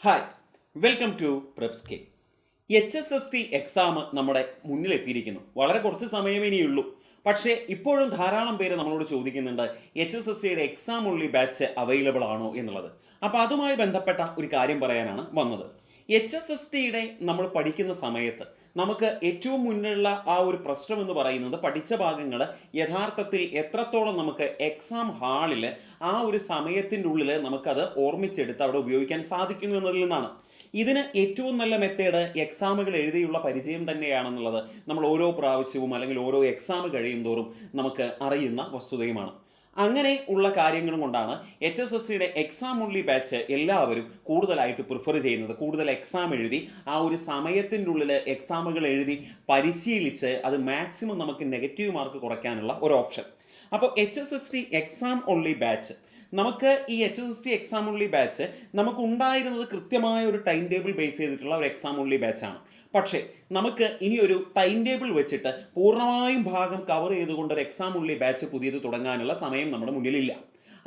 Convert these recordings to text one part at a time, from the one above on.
Hi, welcome to പ്രെപ്സ്കെ. HSST exam നമ്മുടെ മുന്നിലെത്തിയിരിക്കുന്നു. വളരെ കുറച്ച് സമയമേ ഇനിയുള്ളൂ. പക്ഷേ ഇപ്പോഴും ധാരാളം പേര് നമ്മളോട് ചോദിക്കുന്നുണ്ട് HSSTയുടെ എക്സാം ഓൺലി ബാച്ച് അവൈലബിൾ ആണോ എന്നുള്ളത്. അപ്പോൾ അതുമായി ബന്ധപ്പെട്ട ഒരു കാര്യം പറയാനാണ് വന്നത്. HSSTയുടെ നമ്മൾ പഠിക്കുന്ന സമയത്ത് നമുക്ക് ഏറ്റവും മുന്നിലുള്ള ആ ഒരു പ്രശ്നം എന്ന് പറയുന്നത് പഠിച്ച ഭാഗങ്ങൾ യഥാർത്ഥത്തിൽ എത്രത്തോളം നമുക്ക് എക്സാം ഹാളിൽ ആ ഒരു സമയത്തിൻ്റെ ഉള്ളിൽ നമുക്കത് ഓർമ്മിച്ചെടുത്ത് അവിടെ ഉപയോഗിക്കാൻ സാധിക്കുന്നു എന്നതിൽ നിന്നാണ്. ഇതിന് ഏറ്റവും നല്ല മെത്തേഡ് എക്സാമുകൾ എഴുതിയുള്ള പരിചയം തന്നെയാണെന്നുള്ളത് നമ്മൾ ഓരോ പ്രാവശ്യവും അല്ലെങ്കിൽ ഓരോ എക്സാം കഴിയും തോറും നമുക്ക് അറിയുന്ന വസ്തുതയുമാണ്. അങ്ങനെ ഉള്ള കാര്യങ്ങളും കൊണ്ടാണ് HSSTയുടെ എക്സാം ഓൺലി ബാച്ച് എല്ലാവരും കൂടുതലായിട്ട് പ്രിഫർ ചെയ്യുന്നത്. കൂടുതൽ എക്സാം എഴുതി ആ ഒരു സമയത്തിൻ്റെ ഉള്ളിൽ എക്സാമുകൾ എഴുതി പരിശീലിച്ച് അത് മാക്സിമം നമുക്ക് നെഗറ്റീവ് മാർക്ക് കുറയ്ക്കാനുള്ള ഒരു ഓപ്ഷൻ. അപ്പോൾ HSST എക്സാം ഓൺലി ബാച്ച് നമുക്ക് ഈ HSST എക്സാം ഓൺലി ബാച്ച് നമുക്ക് ഉണ്ടായിരുന്നത് കൃത്യമായ ഒരു ടൈം ടേബിൾ ബേസ് ചെയ്തിട്ടുള്ള ഒരു എക്സാം ഓൺലി ബാച്ചാണ്. പക്ഷേ നമുക്ക് ഇനി ഒരു ടൈം ടേബിൾ വെച്ചിട്ട് പൂർണ്ണമായും ഭാഗം കവർ ചെയ്തുകൊണ്ട് ഒരു എക്സാം ഓൺലി ബാച്ച് പുതിയത് തുടങ്ങാനുള്ള സമയം നമ്മുടെ മുന്നിലില്ല.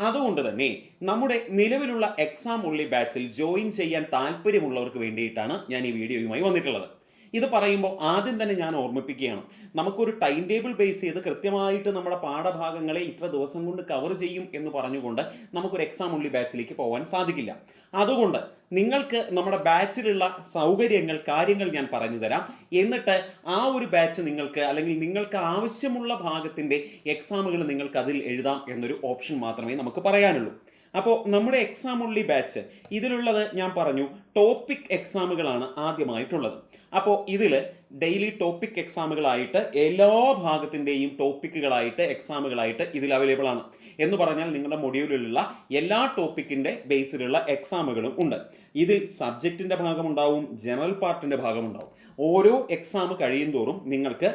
അതുകൊണ്ട് തന്നെ നമ്മുടെ നിലവിലുള്ള എക്സാം ഓൺലി ബാച്ചിൽ ജോയിൻ ചെയ്യാൻ താല്പര്യമുള്ളവർക്ക് വേണ്ടിയിട്ടാണ് ഞാൻ ഈ വീഡിയോയുമായി വന്നിട്ടുള്ളത്. ഇത് പറയുമ്പോൾ ആദ്യം തന്നെ ഞാൻ ഓർമ്മിപ്പിക്കുകയാണ്, നമുക്കൊരു ടൈം ടേബിൾ ബേസ് ചെയ്ത് കൃത്യമായിട്ട് നമ്മുടെ പാഠഭാഗങ്ങളെ ഇത്ര ദിവസം കൊണ്ട് കവർ ചെയ്യും എന്ന് പറഞ്ഞുകൊണ്ട് നമുക്കൊരു എക്സാം ഓൺലി ബാച്ചിലേക്ക് പോകാൻ സാധിക്കില്ല. അതുകൊണ്ട് നിങ്ങൾക്ക് നമ്മുടെ ബാച്ചിലുള്ള സൗകര്യങ്ങൾ കാര്യങ്ങൾ ഞാൻ പറഞ്ഞു തരാം. എന്നിട്ട് ആ ഒരു ബാച്ച് നിങ്ങൾക്ക് അല്ലെങ്കിൽ നിങ്ങൾക്ക് ആവശ്യമുള്ള ഭാഗത്തിൻ്റെ എക്സാമുകൾ നിങ്ങൾക്ക് അതിൽ എഴുതാം എന്നൊരു ഓപ്ഷൻ മാത്രമേ നമുക്ക് പറയാനുള്ളൂ. അപ്പോൾ നമ്മുടെ എക്സാം ഓൺലി ബാച്ച് ഇതിലുള്ളത് ഞാൻ പറഞ്ഞു ടോപ്പിക് എക്സാമുകളാണ് ആദ്യമായിട്ടുള്ളത്. അപ്പോൾ ഇതിൽ ഡെയിലി ടോപ്പിക് എക്സാമുകളായിട്ട് എല്ലാ ഭാഗത്തിൻ്റെയും ടോപ്പിക്കുകളായിട്ട് എക്സാമുകളായിട്ട് ഇതിൽ അവൈലബിൾ ആണ്. എന്ന് പറഞ്ഞാൽ നിങ്ങളുടെ മൊഡ്യൂളിലുള്ള എല്ലാ ടോപ്പിക്കിൻ്റെ ബേസിലുള്ള എക്സാമുകളും ഉണ്ട്. ഇതിൽ സബ്ജക്റ്റിൻ്റെ ഭാഗമുണ്ടാവും, ജനറൽ പാർട്ടിൻ്റെ ഭാഗമുണ്ടാവും. ഓരോ എക്സാം കഴിയും തോറും നിങ്ങൾക്ക്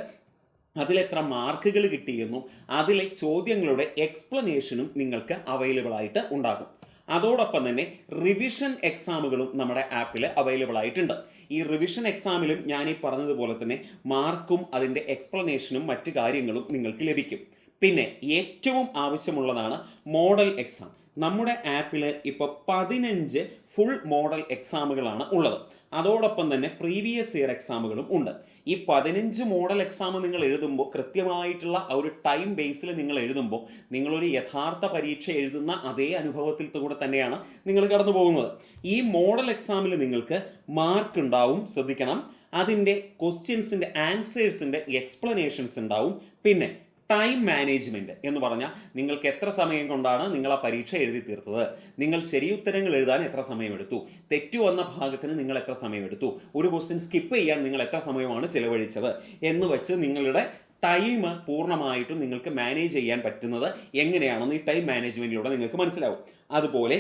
അതിലെത്ര മാർക്കുകൾ കിട്ടിയെന്നും അതിലെ ചോദ്യങ്ങളുടെ എക്സ്പ്ലനേഷനും നിങ്ങൾക്ക് അവൈലബിൾ ആയിട്ട് ഉണ്ടാകും. അതോടൊപ്പം തന്നെ റിവിഷൻ എക്സാമുകളും നമ്മുടെ ആപ്പിൽ അവൈലബിൾ ആയിട്ടുണ്ട്. ഈ റിവിഷൻ എക്സാമിലും ഞാൻ ഈ പറഞ്ഞതുപോലെ തന്നെ മാർക്കും അതിൻ്റെ എക്സ്പ്ലനേഷനും മറ്റു കാര്യങ്ങളും നിങ്ങൾക്ക് ലഭിക്കും. പിന്നെ ഏറ്റവും ആവശ്യമുള്ളതാണ് മോഡൽ എക്സാം. നമ്മുടെ ആപ്പിൽ ഇപ്പോൾ 15 ഫുൾ മോഡൽ എക്സാമുകളാണ് ഉള്ളത്. അതോടൊപ്പം തന്നെ പ്രീവിയസ് ഇയർ എക്സാമുകളും ഉണ്ട്. ഈ 15 മോഡൽ എക്സാം നിങ്ങൾ എഴുതുമ്പോൾ കൃത്യമായിട്ടുള്ള ആ ഒരു ടൈം ബേസിൽ നിങ്ങൾ എഴുതുമ്പോൾ നിങ്ങളൊരു യഥാർത്ഥ പരീക്ഷ എഴുതുന്ന അതേ അനുഭവത്തിൽ കൂടെ തന്നെയാണ് നിങ്ങൾ കടന്നു പോകുന്നത്. ഈ മോഡൽ എക്സാമിൽ നിങ്ങൾക്ക് മാർക്ക് ഉണ്ടാവും, ശ്രദ്ധിക്കണം. അതിൻ്റെ ക്വസ്റ്റ്യൻസിൻ്റെ ആൻസേഴ്സിൻ്റെ എക്സ്പ്ലനേഷൻസ് ഉണ്ടാവും. പിന്നെ ടൈം മാനേജ്മെൻറ്റ് എന്ന് പറഞ്ഞാൽ നിങ്ങൾക്ക് എത്ര സമയം കൊണ്ടാണ് നിങ്ങൾ ആ പരീക്ഷ എഴുതി തീർത്തത്, നിങ്ങൾ ശരിയുത്തരങ്ങൾ എഴുതാൻ എത്ര സമയമെടുത്തു, തെറ്റു വന്ന ഭാഗത്തിന് നിങ്ങൾ എത്ര സമയമെടുത്തു, ഒരു ക്വസ്റ്റ്യൻ സ്കിപ്പ് ചെയ്യാൻ നിങ്ങൾ എത്ര സമയമാണ് ചിലവഴിച്ചത് എന്ന് വെച്ച് നിങ്ങളുടെ ടൈം പൂർണ്ണമായിട്ടും നിങ്ങൾക്ക് മാനേജ് ചെയ്യാൻ പറ്റുന്നത് എങ്ങനെയാണെന്ന് ഈ ടൈം മാനേജ്മെൻറ്റിലൂടെ നിങ്ങൾക്ക് മനസ്സിലാവും. അതുപോലെ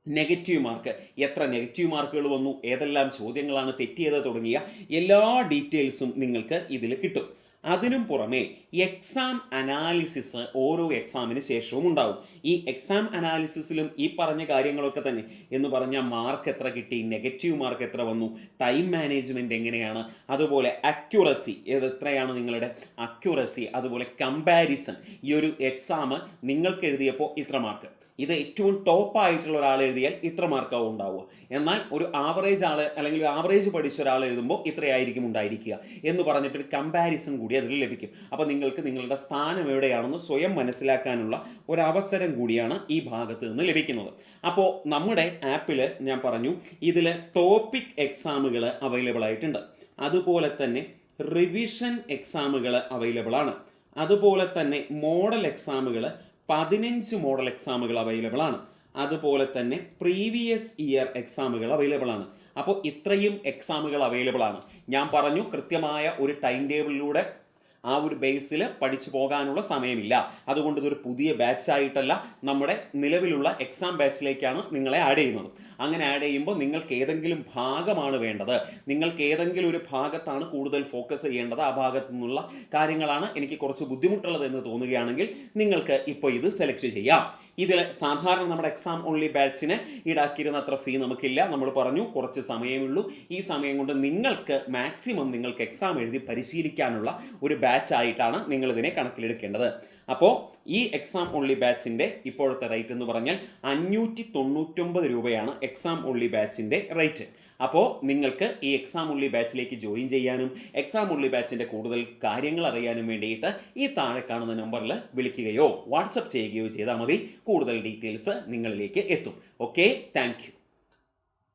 നെഗറ്റീവ് മാർക്ക്, എത്ര നെഗറ്റീവ് മാർക്കുകൾ വന്നു, ഏതെല്ലാം ചോദ്യങ്ങളാണ് തെറ്റിയത് തുടങ്ങിയ എല്ലാ ഡീറ്റെയിൽസും നിങ്ങൾക്ക് ഇതിൽ കിട്ടും. അതിനും പുറമെ എക്സാം അനാലിസിസ് ഓരോ എക്സാമിന് ശേഷവും ഉണ്ടാവും. ഈ എക്സാം അനാലിസിസിലും ഈ പറഞ്ഞ കാര്യങ്ങളൊക്കെ തന്നെ എന്ന് പറഞ്ഞാൽ മാർക്ക് എത്ര കിട്ടി, നെഗറ്റീവ് മാർക്ക് എത്ര വന്നു, ടൈം മാനേജ്മെൻറ്റ് എങ്ങനെയാണ്, അതുപോലെ അക്യുറസി എത്രയാണ് നിങ്ങളുടെ അക്യുറസി, അതുപോലെ കമ്പാരിസൺ. ഈ ഒരു എക്സാം നിങ്ങൾക്ക് എഴുതിയപ്പോൾ ഇത്ര മാർക്ക്, ഇത് ഏറ്റവും ടോപ്പായിട്ടുള്ള ഒരാൾ എഴുതിയാൽ ഇത്ര മാർക്കാവും ഉണ്ടാവുക. എന്നാൽ ഒരു ആവറേജ് ആൾ അല്ലെങ്കിൽ ഒരു ആവറേജ് പഠിച്ച ഒരാൾ എഴുതുമ്പോൾ ഇത്രയായിരിക്കും ഉണ്ടായിരിക്കുക എന്ന് പറഞ്ഞിട്ടൊരു കമ്പാരിസൺ കൂടി അതിൽ ലഭിക്കും. അപ്പോൾ നിങ്ങൾക്ക് നിങ്ങളുടെ സ്ഥാനം എവിടെയാണെന്ന് സ്വയം മനസ്സിലാക്കാനുള്ള ഒരവസരം കൂടിയാണ് ഈ ഭാഗത്ത് നിന്ന് ലഭിക്കുന്നത്. അപ്പോൾ നമ്മുടെ ആപ്പിൽ ഞാൻ പറഞ്ഞു ഇതിൽ ടോപ്പിക് എക്സാമുകൾ അവൈലബിൾ ആയിട്ടുണ്ട്. അതുപോലെ തന്നെ റിവിഷൻ എക്സാമുകൾ അവൈലബിൾ ആണ്. അതുപോലെ തന്നെ മോഡൽ എക്സാമുകൾ 15 മോഡൽ എക്സാമുകൾ അവൈലബിൾ ആണ്. അതുപോലെ തന്നെ പ്രീവിയസ് ഇയർ എക്സാമുകൾ അവൈലബിൾ ആണ്. അപ്പോൾ ഇത്രയും എക്സാമുകൾ അവൈലബിൾ ആണ്. ഞാൻ പറഞ്ഞു കൃത്യമായ ഒരു ടൈം ടേബിളിലൂടെ ആ ഒരു ബേസിൽ പഠിച്ചു പോകാനുള്ള സമയമില്ല. അതുകൊണ്ട് ഇതൊരു പുതിയ ബാച്ചായിട്ടല്ല, നമ്മുടെ നിലവിലുള്ള എക്സാം ബാച്ചിലേക്കാണ് നിങ്ങളെ ആഡ് ചെയ്യുന്നത്. അങ്ങനെ ആഡ് ചെയ്യുമ്പോൾ നിങ്ങൾക്ക് ഏതെങ്കിലും ഭാഗമാണ് വേണ്ടത്, നിങ്ങൾക്ക് ഏതെങ്കിലും ഒരു ഭാഗത്താണ് കൂടുതൽ ഫോക്കസ് ചെയ്യേണ്ടത്, ആ ഭാഗത്തു നിന്നുള്ള കാര്യങ്ങളാണ് എനിക്ക് കുറച്ച് ബുദ്ധിമുട്ടുള്ളത് എന്ന് തോന്നുകയാണെങ്കിൽ നിങ്ങൾക്ക് ഇപ്പോൾ ഇത് സെലക്ട് ചെയ്യാം. ഇതിൽ സാധാരണ നമ്മുടെ എക്സാം ഓൺലി ബാച്ചിന് ഈടാക്കിയിരുന്ന അത്ര ഫീ നമുക്കില്ല. നമ്മൾ പറഞ്ഞു കുറച്ച് സമയമേ ഉള്ളൂ. ഈ സമയം കൊണ്ട് നിങ്ങൾക്ക് മാക്സിമം നിങ്ങൾക്ക് എക്സാം എഴുതി പരിശീലിക്കാനുള്ള ഒരു ബാച്ച് ആയിട്ടാണ് നിങ്ങൾ ഇതിനെ കണക്കിലെടുക്കേണ്ടത്. അപ്പോൾ ഈ എക്സാം ഓൺലി ബാച്ചിൻ്റെ ഇപ്പോഴത്തെ റേറ്റ് എന്ന് പറഞ്ഞാൽ 599 രൂപയാണ് എക്സാം ഓൺലി ബാച്ചിൻ്റെ റേറ്റ്. അപ്പോൾ നിങ്ങൾക്ക് ഈ എക്സാം ഓൺലി ബാച്ചിലേക്ക് ജോയിൻ ചെയ്യാനും എക്സാം ഓൺലി ബാച്ചിൻ്റെ കൂടുതൽ കാര്യങ്ങൾ അറിയാനും വേണ്ടിയിട്ട് ഈ താഴെ കാണുന്ന നമ്പറിൽ വിളിക്കുകയോ വാട്സപ്പ് ചെയ്യുകയോ ചെയ്താൽ മതി. കൂടുതൽ ഡീറ്റെയിൽസ് നിങ്ങളിലേക്ക് എത്തും. Okay, thank you.